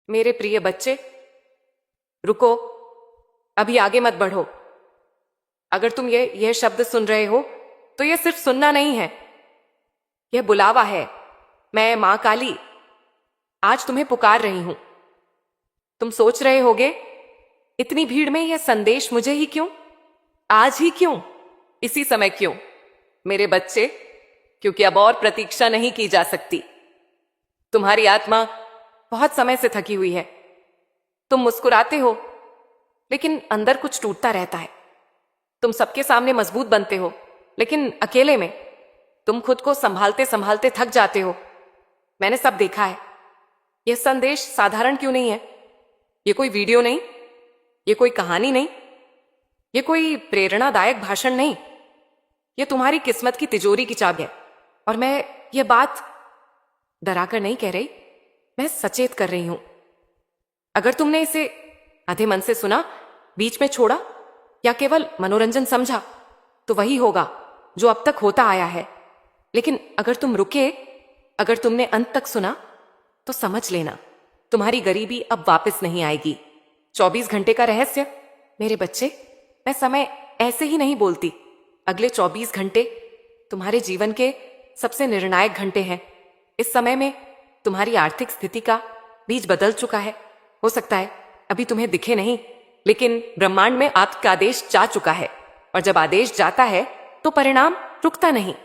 मेरे प्रिय बच्चे, रुको, अभी आगे मत बढ़ो। अगर तुम यह शब्द सुन रहे हो तो यह सिर्फ सुनना नहीं है, यह बुलावा है। मैं मां काली आज तुम्हें पुकार रही हूं। तुम सोच रहे होगे, इतनी भीड़ में यह संदेश मुझे ही क्यों, आज ही क्यों, इसी समय क्यों? मेरे बच्चे, क्योंकि अब और प्रतीक्षा नहीं की जा सकती। तुम्हारी आत्मा बहुत समय से थकी हुई है। तुम मुस्कुराते हो, लेकिन अंदर कुछ टूटता रहता है। तुम सबके सामने मजबूत बनते हो, लेकिन अकेले में तुम खुद को संभालते संभालते थक जाते हो। मैंने सब देखा है। यह संदेश साधारण क्यों नहीं है? यह कोई वीडियो नहीं, यह कोई कहानी नहीं, यह कोई प्रेरणादायक भाषण नहीं। यह तुम्हारी किस्मत की तिजोरी की चाबी है। और मैं यह बात डराकर नहीं कह रही, मैं सचेत कर रही हूं। अगर तुमने इसे आधे मन से सुना, बीच में छोड़ा या केवल मनोरंजन समझा, तो वही होगा जो अब तक होता आया है। लेकिन अगर तुम रुके, अगर तुमने अंत तक सुना, तो समझ लेना, तुम्हारी गरीबी अब वापस नहीं आएगी। 24 घंटे का रहस्य। मेरे बच्चे, मैं समय ऐसे ही नहीं बोलती। अगले 24 घंटे तुम्हारे जीवन के सबसे निर्णायक घंटे हैं। इस समय में तुम्हारी आर्थिक स्थिति का बीज बदल चुका है। हो सकता है अभी तुम्हें दिखे नहीं, लेकिन ब्रह्मांड में आपका आदेश जा चुका है। और जब आदेश जाता है तो परिणाम रुकता नहीं।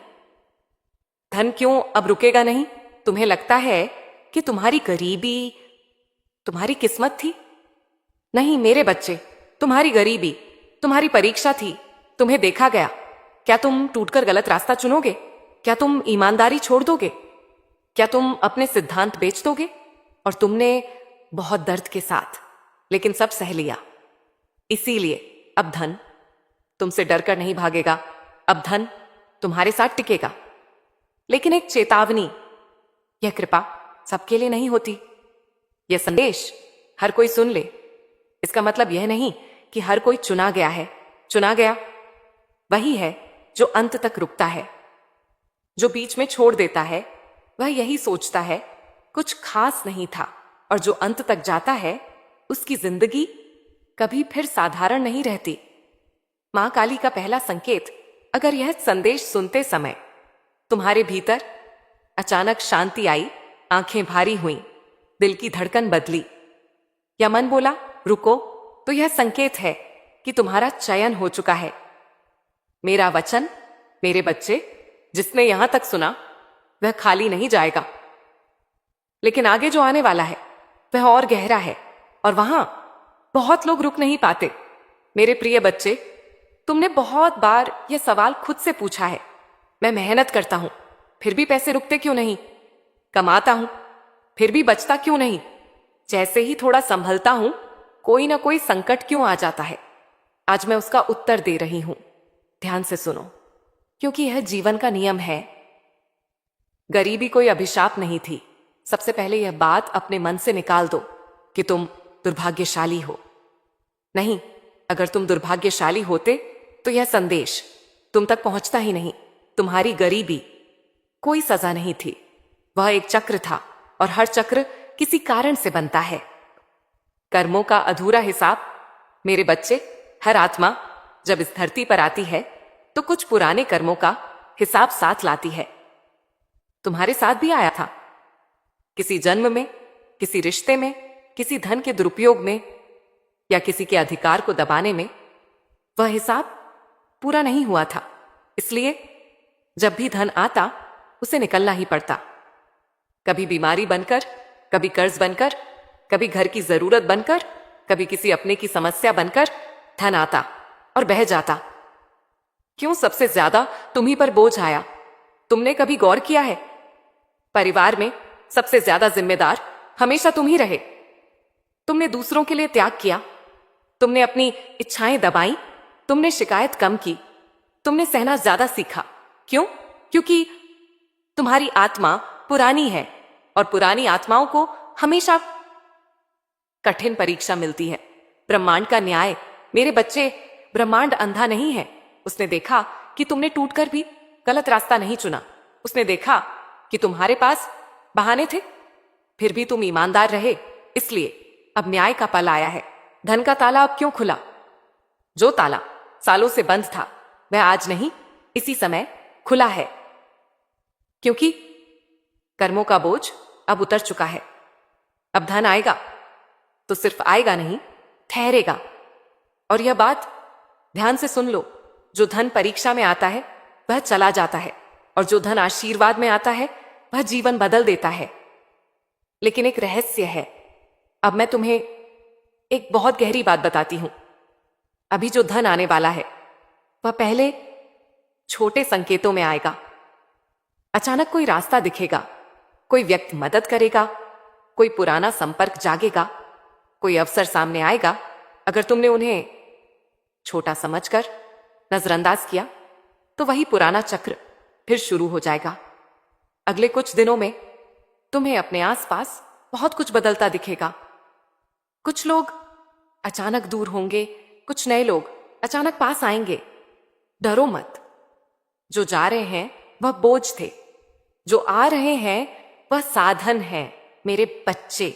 धन क्यों अब रुकेगा नहीं? तुम्हें लगता है कि तुम्हारी गरीबी तुम्हारी किस्मत थी? नहीं मेरे बच्चे, तुम्हारी गरीबी तुम्हारी परीक्षा थी। तुम्हें देखा गया। क्या तुम टूटकर गलत रास्ता चुनोगे? क्या तुम ईमानदारी छोड़ दोगे? क्या तुम अपने सिद्धांत बेच दोगे? और तुमने बहुत दर्द के साथ, लेकिन सब सह लिया। इसीलिए अब धन तुमसे डरकर नहीं भागेगा। अब धन तुम्हारे साथ टिकेगा। लेकिन एक चेतावनी, यह कृपा सबके लिए नहीं होती। यह संदेश हर कोई सुन ले। इसका मतलब यह नहीं कि हर कोई चुना गया है। चुना गया वही है जो अंत तक रुकता है। जो बीच में छोड़ देता है वह यही सोचता है कुछ खास नहीं था। और जो अंत तक जाता है उसकी जिंदगी कभी फिर साधारण नहीं रहती। मां काली का पहला संकेत, अगर यह संदेश सुनते समय तुम्हारे भीतर अचानक शांति आई, आंखें भारी हुईं, दिल की धड़कन बदली, या मन बोला रुको, तो यह संकेत है कि तुम्हारा चयन हो चुका है। मेरा वचन, मेरे बच्चे, जिसने यहां तक सुना वह खाली नहीं जाएगा। लेकिन आगे जो आने वाला है वह और गहरा है, और वहां बहुत लोग रुक नहीं पाते। मेरे प्रिय बच्चे, तुमने बहुत बार यह सवाल खुद से पूछा है, मैं मेहनत करता हूं फिर भी पैसे रुकते क्यों नहीं? कमाता हूं फिर भी बचता क्यों नहीं? जैसे ही थोड़ा संभलता हूं, कोई ना कोई संकट क्यों आ जाता है? आज मैं उसका उत्तर दे रही हूं। ध्यान से सुनो, क्योंकि यह जीवन का नियम है। गरीबी कोई अभिशाप नहीं थी। सबसे पहले यह बात अपने मन से निकाल दो कि तुम दुर्भाग्यशाली हो। नहीं, अगर तुम दुर्भाग्यशाली होते तो यह संदेश तुम तक पहुंचता ही नहीं। तुम्हारी गरीबी कोई सजा नहीं थी, वह एक चक्र था, और हर चक्र किसी कारण से बनता है। कर्मों का अधूरा हिसाब। मेरे बच्चे, हर आत्मा जब इस धरती पर आती है तो कुछ पुराने कर्मों का हिसाब साथ लाती है। तुम्हारे साथ भी आया था, किसी जन्म में, किसी रिश्ते में, किसी धन के दुरुपयोग में, या किसी के अधिकार को दबाने में। वह हिसाब पूरा नहीं हुआ था। इसलिए जब भी धन आता उसे निकलना ही पड़ता। कभी बीमारी बनकर, कभी कर्ज बनकर, कभी घर की जरूरत बनकर, कभी किसी अपने की समस्या बनकर धन आता और बह जाता। क्यों सबसे ज्यादा तुम्ही पर बोझ आया? तुमने कभी गौर किया है? परिवार में सबसे ज्यादा जिम्मेदार हमेशा तुम ही रहे। तुमने दूसरों के लिए त्याग किया, तुमने अपनी इच्छाएं दबाई, तुमने शिकायत कम की, तुमने सहना ज्यादा सीखा। क्यों? क्योंकि तुम्हारी आत्मा पुरानी है, और पुरानी आत्माओं को हमेशा कठिन परीक्षा मिलती है। ब्रह्मांड का न्याय। मेरे बच्चे, ब्रह्मांड अंधा नहीं है। उसने देखा कि तुमने टूटकर भी गलत रास्ता नहीं चुना। उसने देखा कि तुम्हारे पास बहाने थे, फिर भी तुम ईमानदार रहे। इसलिए अब न्याय का पल आया है। धन का ताला अब क्यों खुला? जो ताला सालों से बंद था वह आज नहीं, इसी समय खुला है, क्योंकि कर्मों का बोझ अब उतर चुका है। अब धन आएगा तो सिर्फ आएगा नहीं, ठहरेगा। और यह बात ध्यान से सुन लो, जो धन परीक्षा में आता है वह चला जाता है, और जो धन आशीर्वाद में आता है वह जीवन बदल देता है। लेकिन एक रहस्य है। अब मैं तुम्हें एक बहुत गहरी बात बताती हूं। अभी जो धन आने वाला है वह पहले छोटे संकेतों में आएगा। अचानक कोई रास्ता दिखेगा, कोई व्यक्ति मदद करेगा, कोई पुराना संपर्क जागेगा, कोई अवसर सामने आएगा। अगर तुमने उन्हें छोटा समझकर नजरअंदाज किया तो वही पुराना चक्र फिर शुरू हो जाएगा। अगले कुछ दिनों में तुम्हें अपने आसपास बहुत कुछ बदलता दिखेगा। कुछ लोग अचानक दूर होंगे, कुछ नए लोग अचानक पास आएंगे। डरो मत। जो जा रहे हैं वह बोझ थे, जो आ रहे हैं वह साधन है। मेरे बच्चे,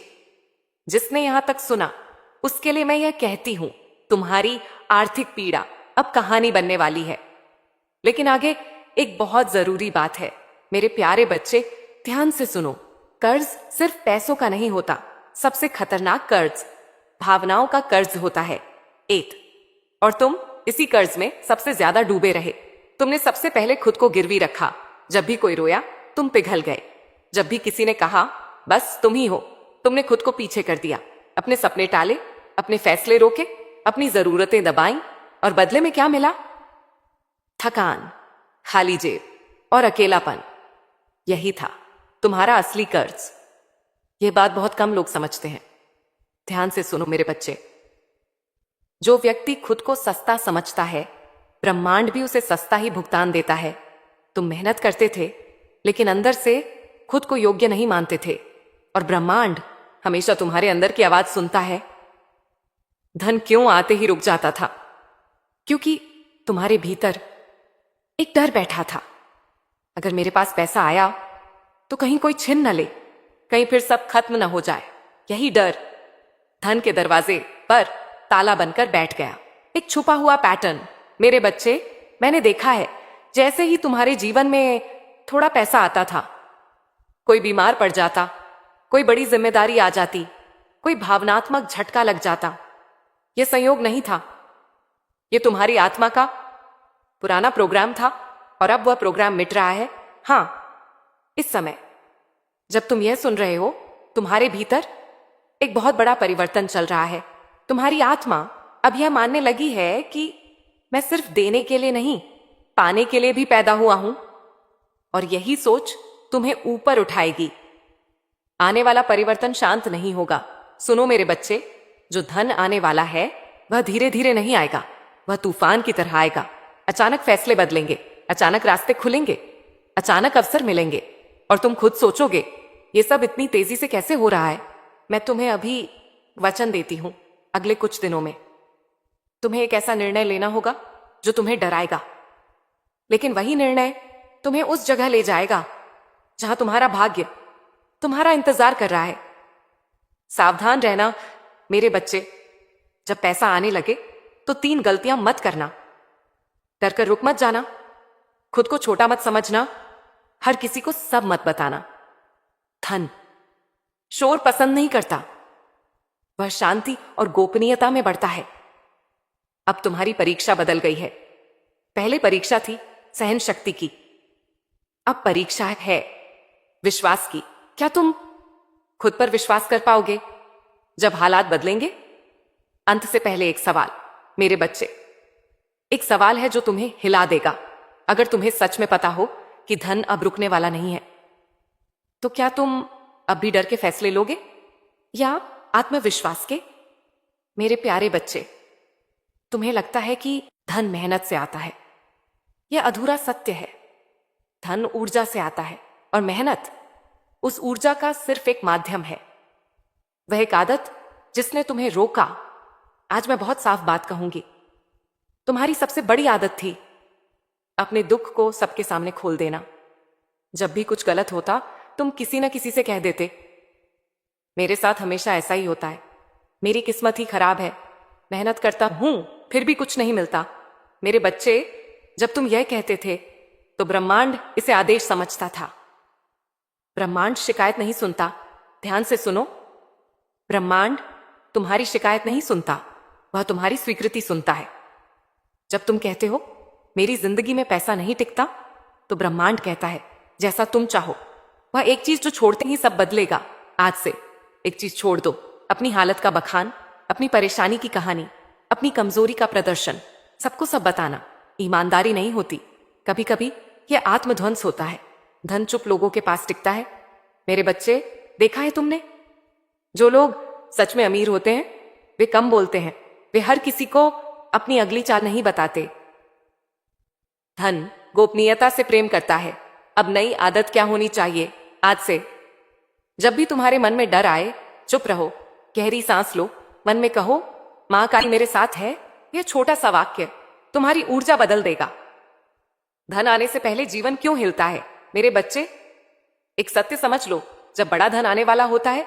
जिसने यहां तक सुना उसके लिए मैं यह कहती हूं, तुम्हारी आर्थिक पीड़ा अब कहानी बनने वाली है। लेकिन आगे एक बहुत जरूरी बात है। मेरे प्यारे बच्चे, ध्यान से सुनो। कर्ज सिर्फ पैसों का नहीं होता। सबसे खतरनाक कर्ज भावनाओं का कर्ज होता है। और तुम इसी कर्ज में सबसे ज्यादा डूबे रहे। तुमने सबसे पहले खुद को गिरवी रखा। जब भी कोई रोया तुम पिघल गए। जब भी किसी ने कहा बस तुम ही हो, तुमने खुद को पीछे कर दिया। अपने सपने टाले, अपने फैसले रोके, अपनी जरूरतें दबाई, और बदले में क्या मिला? थकान, खाली जेब और अकेलापन। यही था तुम्हारा असली कर्ज। यह बात बहुत कम लोग समझते हैं। ध्यान से सुनो मेरे बच्चे। जो व्यक्ति खुद को सस्ता समझता है, ब्रह्मांड भी उसे सस्ता ही भुगतान देता है। तुम मेहनत करते थे लेकिन अंदर से खुद को योग्य नहीं मानते थे, और ब्रह्मांड हमेशा तुम्हारे अंदर की आवाज सुनता है। धन क्यों आते ही रुक जाता था? क्योंकि तुम्हारे भीतर एक डर बैठा था। अगर मेरे पास पैसा आया तो कहीं कोई छीन न ले, कहीं फिर सब खत्म न हो जाए। यही डर धन के दरवाजे पर ताला बनकर बैठ गया। एक छुपा हुआ पैटर्न। मेरे बच्चे, मैंने देखा है, जैसे ही तुम्हारे जीवन में थोड़ा पैसा आता था, कोई बीमार पड़ जाता, कोई बड़ी जिम्मेदारी आ जाती, कोई भावनात्मक झटका लग जाता। यह संयोग नहीं था, यह तुम्हारी आत्मा का पुराना प्रोग्राम था, और अब वह प्रोग्राम मिट रहा है। हां, इस समय जब तुम यह सुन रहे हो, तुम्हारे भीतर एक बहुत बड़ा परिवर्तन चल रहा है। तुम्हारी आत्मा अब यह मानने लगी है कि मैं सिर्फ देने के लिए नहीं, पाने के लिए भी पैदा हुआ हूं, और यही सोच तुम्हें ऊपर उठाएगी। आने वाला परिवर्तन शांत नहीं होगा। सुनो मेरे बच्चे, जो धन आने वाला है वह धीरे धीरे नहीं आएगा, वह तूफान की तरह आएगा। अचानक फैसले बदलेंगे, अचानक रास्ते खुलेंगे, अचानक अवसर मिलेंगे, और तुम खुद सोचोगे ये सब इतनी तेजी से कैसे हो रहा है। मैं तुम्हें अभी वचन देती हूं, अगले कुछ दिनों में तुम्हें एक ऐसा निर्णय लेना होगा जो तुम्हें डराएगा, लेकिन वही निर्णय तुम्हें उस जगह ले जाएगा जहां तुम्हारा भाग्य तुम्हारा इंतजार कर रहा है। सावधान रहना मेरे बच्चे। जब पैसा आने लगे तो 3 गलतियां मत करना। डर कर रुक मत जाना, खुद को छोटा मत समझना, हर किसी को सब मत बताना। धन शोर पसंद नहीं करता, वह शांति और गोपनीयता में बढ़ता है। अब तुम्हारी परीक्षा बदल गई है। पहले परीक्षा थी सहन शक्ति की, अब परीक्षा है विश्वास की। क्या तुम खुद पर विश्वास कर पाओगे जब हालात बदलेंगे? अंत से पहले एक सवाल मेरे बच्चे, एक सवाल है जो तुम्हें हिला देगा। अगर तुम्हें सच में पता हो कि धन अब रुकने वाला नहीं है, तो क्या तुम अब भी डर के फैसले लोगे या आत्मविश्वास के? मेरे प्यारे बच्चे, तुम्हें लगता है कि धन मेहनत से आता है। यह अधूरा सत्य है। धन ऊर्जा से आता है, और मेहनत उस ऊर्जा का सिर्फ एक माध्यम है। वह एक आदत जिसने तुम्हें रोका। आज मैं बहुत साफ बात कहूंगी, तुम्हारी सबसे बड़ी आदत थी अपने दुख को सबके सामने खोल देना। जब भी कुछ गलत होता तुम किसी न किसी से कह देते, मेरे साथ हमेशा ऐसा ही होता है। मेरी किस्मत ही खराब है। मेहनत करता हूं फिर भी कुछ नहीं मिलता। मेरे बच्चे, जब तुम यह कहते थे तो ब्रह्मांड इसे आदेश समझता था। ब्रह्मांड शिकायत नहीं सुनता। ध्यान से सुनो, ब्रह्मांड तुम्हारी शिकायत नहीं सुनता, वह तुम्हारी स्वीकृति सुनता है। जब तुम कहते हो मेरी जिंदगी में पैसा नहीं टिकता, तो ब्रह्मांड कहता है जैसा तुम चाहो। वह एक चीज जो छोड़ते ही सब बदलेगा। आज से एक चीज छोड़ दो, अपनी हालत का बखान, अपनी परेशानी की कहानी, अपनी कमजोरी का प्रदर्शन, सबको सब बताना ईमानदारी नहीं होती। कभी कभी यह आत्मध्वंस होता है। धन चुप लोगों के पास टिकता है। मेरे बच्चे, देखा है तुमने, जो लोग सच में अमीर होते हैं वे कम बोलते हैं। वे हर किसी को अपनी अगली चाल नहीं बताते। धन गोपनीयता से प्रेम करता है। अब नई आदत क्या होनी चाहिए? आज से जब भी तुम्हारे मन में डर आए, चुप रहो, गहरी सांस लो, मन में कहो मां काली मेरे साथ है। यह छोटा सा वाक्य तुम्हारी ऊर्जा बदल देगा। धन आने से पहले जीवन क्यों हिलता है? मेरे बच्चे, एक सत्य समझ लो, जब बड़ा धन आने वाला होता है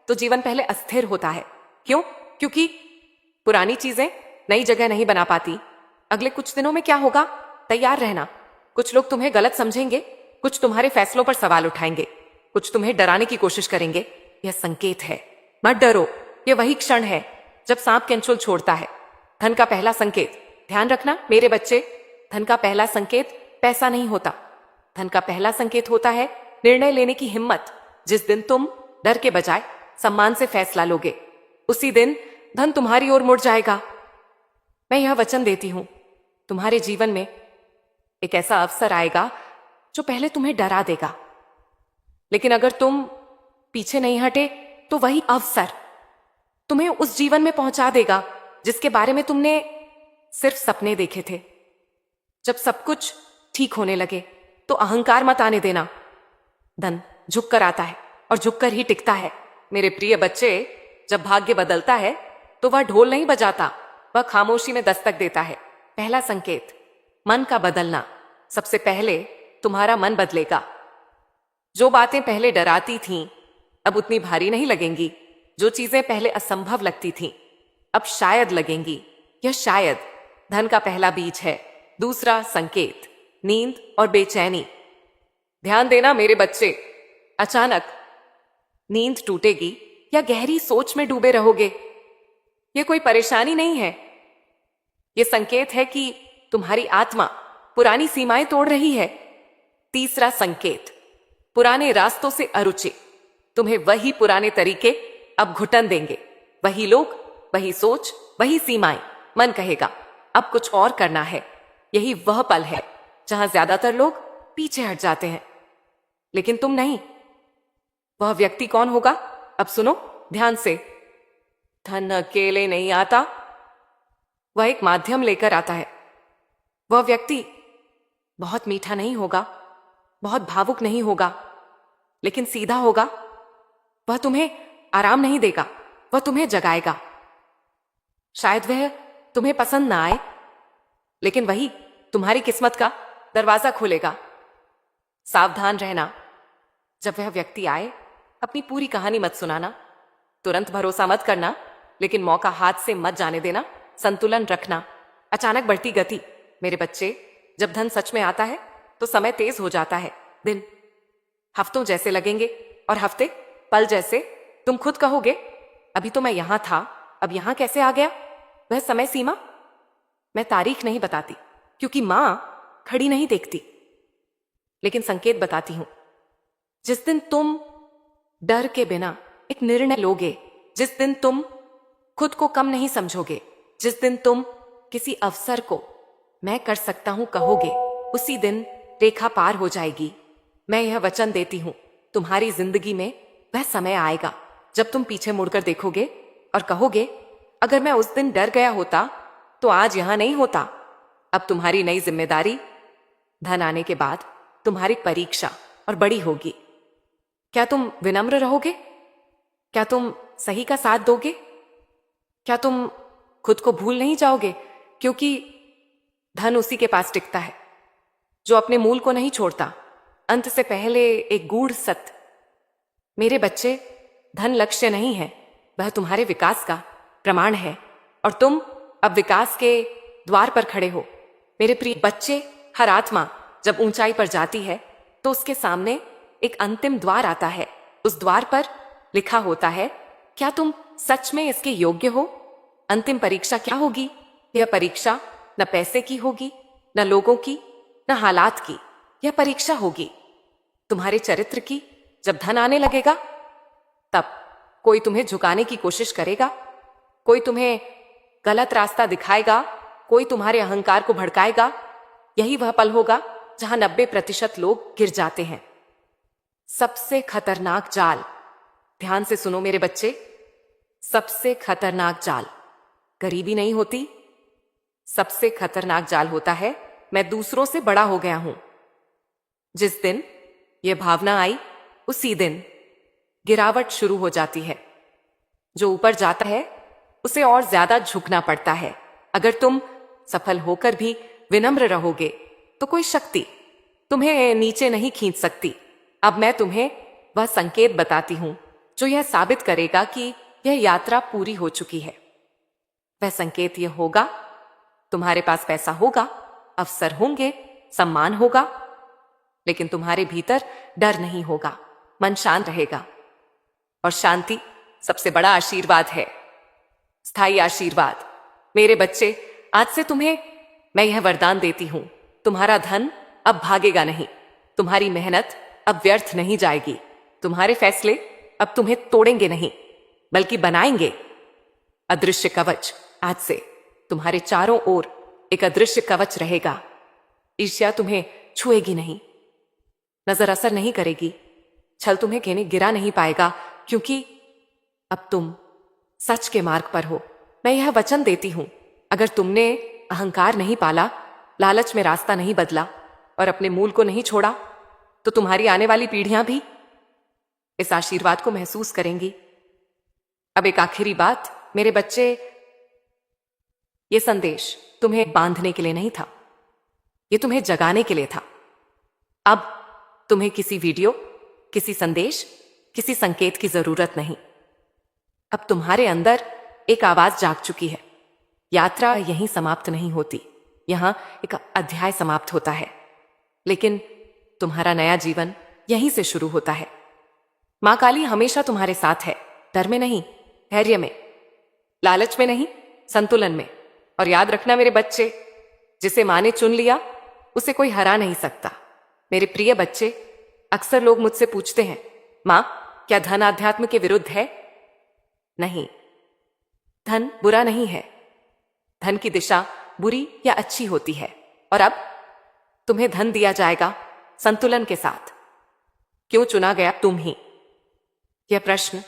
तो जीवन पहले अस्थिर होता है। क्यों? क्योंकि पुरानी चीजें नई जगह नहीं बना पाती। अगले कुछ दिनों में क्या होगा, तैयार रहना। कुछ लोग तुम्हें गलत समझेंगे, कुछ तुम्हारे फैसलों पर सवाल उठाएंगे, कुछ तुम्हें डराने की कोशिश करेंगे। यह संकेत है, मत डरो। यह वही क्षण है जब सांप कैंचुल छोड़ता है। धन का पहला संकेत, ध्यान रखना मेरे बच्चे, धन का पहला संकेत पैसा नहीं होता। धन का पहला संकेत होता है निर्णय लेने की हिम्मत। जिस दिन तुम डर के बजाय सम्मान से फैसला लोगे, उसी दिन धन तुम्हारी ओर मुड़ जाएगा। मैं यह वचन देती हूं, तुम्हारे जीवन में एक ऐसा अवसर आएगा जो पहले तुम्हें डरा देगा, लेकिन अगर तुम पीछे नहीं हटे तो वही अवसर तुम्हें उस जीवन में पहुंचा देगा जिसके बारे में तुमने सिर्फ सपने देखे थे। जब सब कुछ ठीक होने लगे तो अहंकार मत आने देना। धन झुक कर आता है और झुककर ही टिकता है। मेरे प्रिय बच्चे, जब भाग्य बदलता है तो वह ढोल नहीं बजाता, वह खामोशी में दस्तक देता है। पहला संकेत, मन का बदलना। सबसे पहले तुम्हारा मन बदलेगा। जो बातें पहले डराती थीं अब उतनी भारी नहीं लगेंगी। जो चीजें पहले असंभव लगती थीं अब शायद लगेंगी। यह शायद धन का पहला बीज है। दूसरा संकेत, नींद और बेचैनी। ध्यान देना मेरे बच्चे, अचानक नींद टूटेगी या गहरी सोच में डूबे रहोगे। यह कोई परेशानी नहीं है, यह संकेत है कि तुम्हारी आत्मा पुरानी सीमाएं तोड़ रही है। तीसरा संकेत, पुराने रास्तों से अरुचि। तुम्हें वही पुराने तरीके अब घुटन देंगे। वही लोग, वही सोच, वही सीमाएं। मन कहेगा अब कुछ और करना है। यही वह पल है जहां ज्यादातर लोग पीछे हट जाते हैं, लेकिन तुम नहीं। वह व्यक्ति कौन होगा? अब सुनो ध्यान से। धन अकेले नहीं आता, वह एक माध्यम लेकर आता है। वह व्यक्ति बहुत मीठा नहीं होगा, बहुत भावुक नहीं होगा, लेकिन सीधा होगा। वह तुम्हें आराम नहीं देगा, वह तुम्हें जगाएगा। शायद वह तुम्हें पसंद ना आए, लेकिन वही तुम्हारी किस्मत का दरवाजा खोलेगा। सावधान रहना, जब वह व्यक्ति आए अपनी पूरी कहानी मत सुनाना। तुरंत भरोसा मत करना, लेकिन मौका हाथ से मत जाने देना। संतुलन रखना। अचानक बढ़ती गति। मेरे बच्चे, जब धन सच में आता है तो समय तेज हो जाता है। दिन हफ्तों जैसे लगेंगे और हफ्ते पल जैसे। तुम खुद कहोगे अभी तो मैं यहां था, अब यहां कैसे आ गया? वह समय सीमा मैं तारीख नहीं बताती, क्योंकि मां खड़ी नहीं देखती, लेकिन संकेत बताती हूं। जिस दिन तुम डर के बिना एक निर्णय लोगे, जिस दिन तुम खुद को कम नहीं समझोगे, जिस दिन तुम किसी अवसर को मैं कर सकता हूं कहोगे, उसी दिन रेखा पार हो जाएगी। मैं यह वचन देती हूं, तुम्हारी जिंदगी में वह समय आएगा जब तुम पीछे मुड़कर देखोगे और कहोगे अगर मैं उस दिन डर गया होता तो आज यहां नहीं होता। अब तुम्हारी नई जिम्मेदारी धन आने के बाद तुम्हारी परीक्षा और बड़ी होगी। क्या तुम विनम्र रहोगे? क्या तुम सही का साथ दोगे? क्या तुम खुद को भूल नहीं जाओगे? क्योंकि धन उसी के पास टिकता है जो अपने मूल को नहीं छोड़ता। अंत से पहले एक गूढ़ सत्य। मेरे बच्चे, धन लक्ष्य नहीं है, वह तुम्हारे विकास का प्रमाण है और तुम अब विकास के द्वार पर खड़े हो। मेरे प्रिय बच्चे, हर आत्मा जब ऊंचाई पर जाती है तो उसके सामने एक अंतिम द्वार आता है। उस द्वार पर लिखा होता है, क्या तुम सच में इसके योग्य हो? अंतिम परीक्षा क्या होगी? यह परीक्षा न पैसे की होगी, न लोगों की, न हालात की। यह परीक्षा होगी तुम्हारे चरित्र की। जब धन आने लगेगा तब कोई तुम्हें झुकाने की कोशिश करेगा, कोई तुम्हें गलत रास्ता दिखाएगा, कोई तुम्हारे अहंकार को भड़काएगा। यही वह पल होगा जहां 90% लोग गिर जाते हैं। सबसे खतरनाक जाल, ध्यान से सुनो मेरे बच्चे, सबसे खतरनाक जाल गरीबी नहीं होती। सबसे खतरनाक जाल होता है मैं दूसरों से बड़ा हो गया हूं। जिस दिन यह भावना आई उसी दिन गिरावट शुरू हो जाती है। जो ऊपर जाता है उसे और ज्यादा झुकना पड़ता है। अगर तुम सफल होकर भी विनम्र रहोगे तो कोई शक्ति तुम्हें नीचे नहीं खींच सकती। अब मैं तुम्हें वह संकेत बताती हूं जो यह साबित करेगा कि यह यात्रा पूरी हो चुकी है। वह संकेत यह होगा, तुम्हारे पास पैसा होगा, अवसर होंगे, सम्मान होगा, लेकिन तुम्हारे भीतर डर नहीं होगा, मन शांत रहेगा। और शांति सबसे बड़ा आशीर्वाद है, स्थायी आशीर्वाद। मेरे बच्चे, आज से तुम्हें मैं यह वरदान देती हूं, तुम्हारा धन अब भागेगा नहीं, तुम्हारी मेहनत अब व्यर्थ नहीं जाएगी, तुम्हारे फैसले अब तुम्हें तोड़ेंगे नहीं बल्कि बनाएंगे। अदृश्य कवच आज से तुम्हारे चारों ओर एक अदृश्य कवच रहेगा। ईर्ष्या तुम्हें छुएगी नहीं, नजर असर नहीं करेगी, छल तुम्हें कहने गिरा नहीं पाएगा, क्योंकि अब तुम सच के मार्ग पर हो। मैं यह वचन देती हूं, अगर तुमने अहंकार नहीं पाला, लालच में रास्ता नहीं बदला और अपने मूल को नहीं छोड़ा, तो तुम्हारी आने वाली पीढ़ियां भी इस आशीर्वाद को महसूस करेंगी। अब एक आखिरी बात मेरे बच्चे, ये संदेश तुम्हें बांधने के लिए नहीं था, ये तुम्हें जगाने के लिए था। अब तुम्हें किसी वीडियो, किसी संदेश, किसी संकेत की जरूरत नहीं। अब तुम्हारे अंदर एक आवाज जाग चुकी है। यात्रा यहीं समाप्त नहीं होती, यहां एक अध्याय समाप्त होता है, लेकिन तुम्हारा नया जीवन यहीं से शुरू होता है। मां काली हमेशा तुम्हारे साथ है, डर में नहीं, धैर्य में, लालच में नहीं, संतुलन में। और याद रखना मेरे बच्चे, जिसे मां ने चुन लिया उसे कोई हरा नहीं सकता। मेरे प्रिय बच्चे, अक्सर लोग मुझसे पूछते हैं, मां क्या धन आध्यात्म के विरुद्ध है? नहीं, धन बुरा नहीं है। धन की दिशा बुरी या अच्छी होती है, और अब तुम्हें धन दिया जाएगा संतुलन के साथ। क्यों चुना गया तुम ही? यह प्रश्न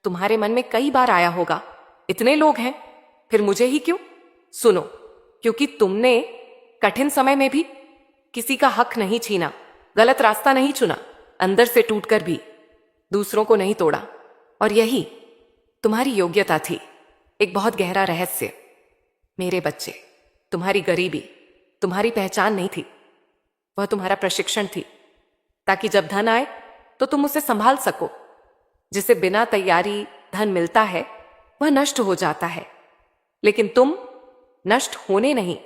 तुम्हारे मन में कई बार आया होगा। इतने लोग हैं, फिर मुझे ही क्यों? सुनो, क्योंकि तुमने कठिन समय में भी किसी का हक नहीं छीना, गलत रास्ता नहीं चुना, अंदर से टूटकर भी दूसरों को नहीं तोड़ा, और यही तुम्हारी योग्यता थी। एक बहुत गहरा रहस्य मेरे बच्चे, तुम्हारी गरीबी तुम्हारी पहचान नहीं थी, वह तुम्हारा प्रशिक्षण थी, ताकि जब धन आए तो तुम उसे संभाल सको। जिसे बिना तैयारी धन मिलता है वह नष्ट हो जाता है, लेकिन तुम नष्ट होने नहीं,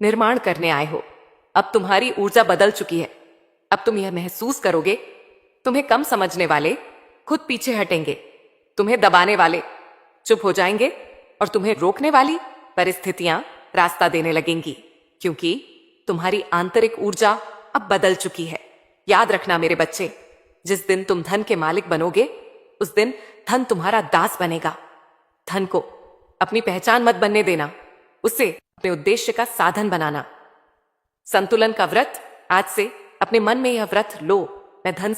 निर्माण करने आए हो। अब तुम्हारी ऊर्जा बदल चुकी है। अब तुम यह महसूस करोगे, तुम्हें कम समझने वाले खुद पीछे हटेंगे, तुम्हें दबाने वाले चुप हो जाएंगे, और तुम्हें रोकने वाली परिस्थितियां रास्ता देने लगेंगी, क्योंकि तुम्हारी आंतरिक ऊर्जा अब बदल चुकी है। याद रखना मेरे बच्चे, जिस दिन तुम धन के मालिक बनोगे उस दिन धन तुम्हारा दास बनेगा। धन को अपनी पहचान मत बनने देना, उसे अपने उद्देश्य का साधन बनाना। संतुलन का व्रत, आज से अपने मन में यह व्रत लो, मैं धन